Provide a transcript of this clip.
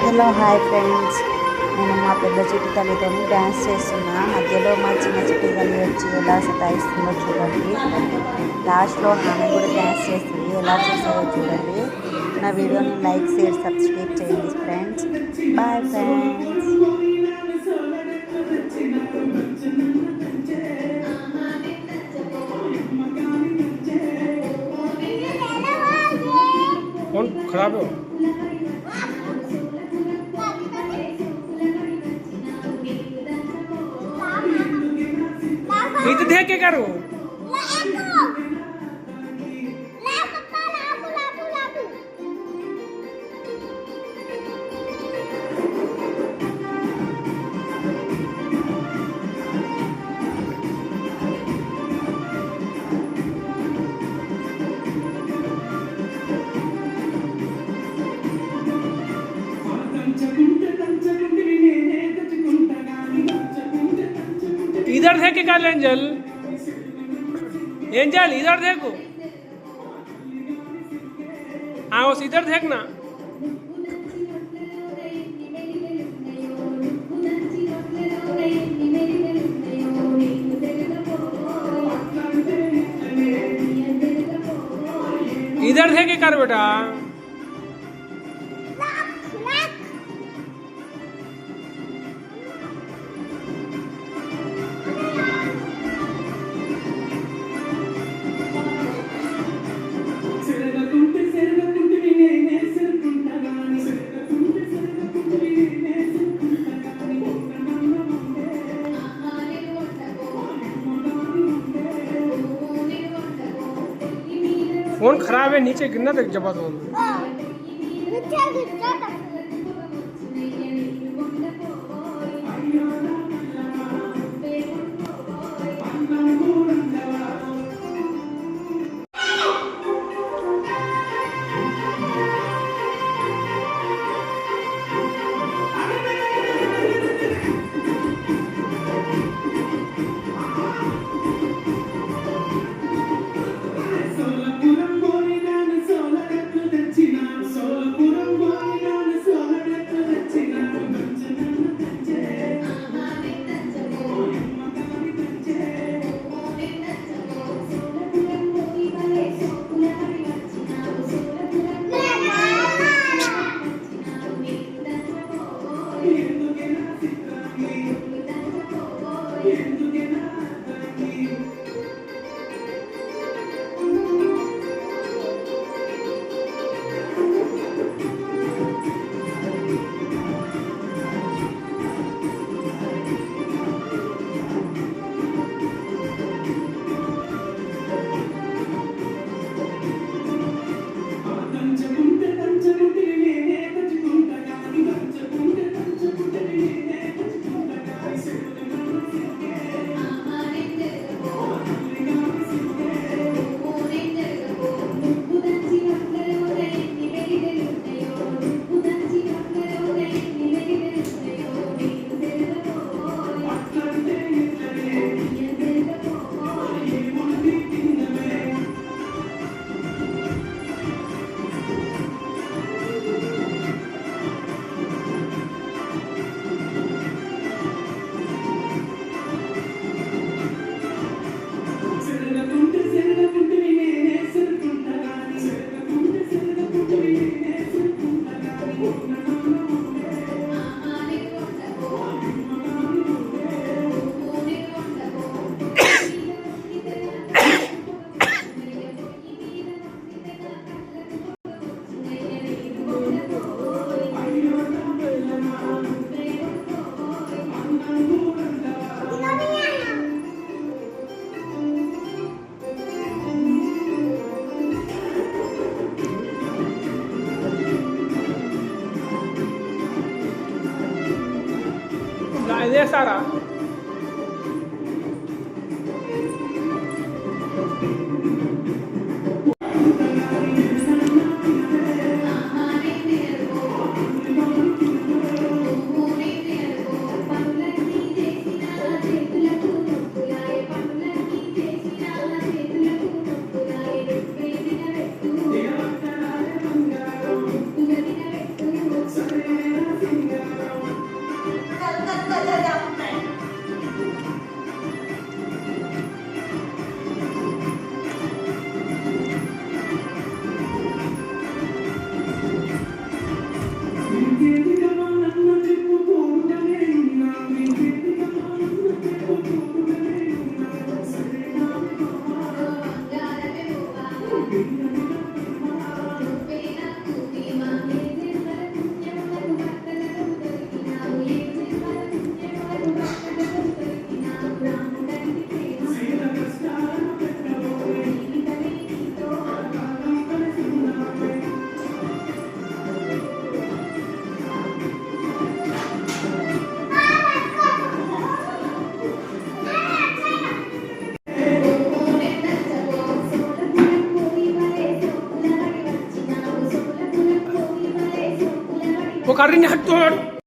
Hello hi friends, నేను మా పెద్ద చిట్టి తల్లితో డ్యాన్స్ చేస్తున్నా. మధ్యలో మా చిన్న చిట్టి తల్లి వచ్చి ఎలా సతాయిస్తుందో చూడండి. లాస్ట్లో ఆమె కూడా డ్యాన్స్ చేస్తుంది, ఎలా చేస్తుందో చూడండి. నా వీడియోని లైక్ షేర్ సబ్స్క్రైబ్ చేయండి ఫ్రెండ్స్. Bye friends. फोन खराब हो तो देख के करो। इधर देख के कर एंजल, एंजल इधर देखो। आओ इधर देखना। इधर देख के कर बेटा। फोन खराब है, नीचे गिरना तक जबरदस्त। इधर सारा वो कर रही है, हट तो हट।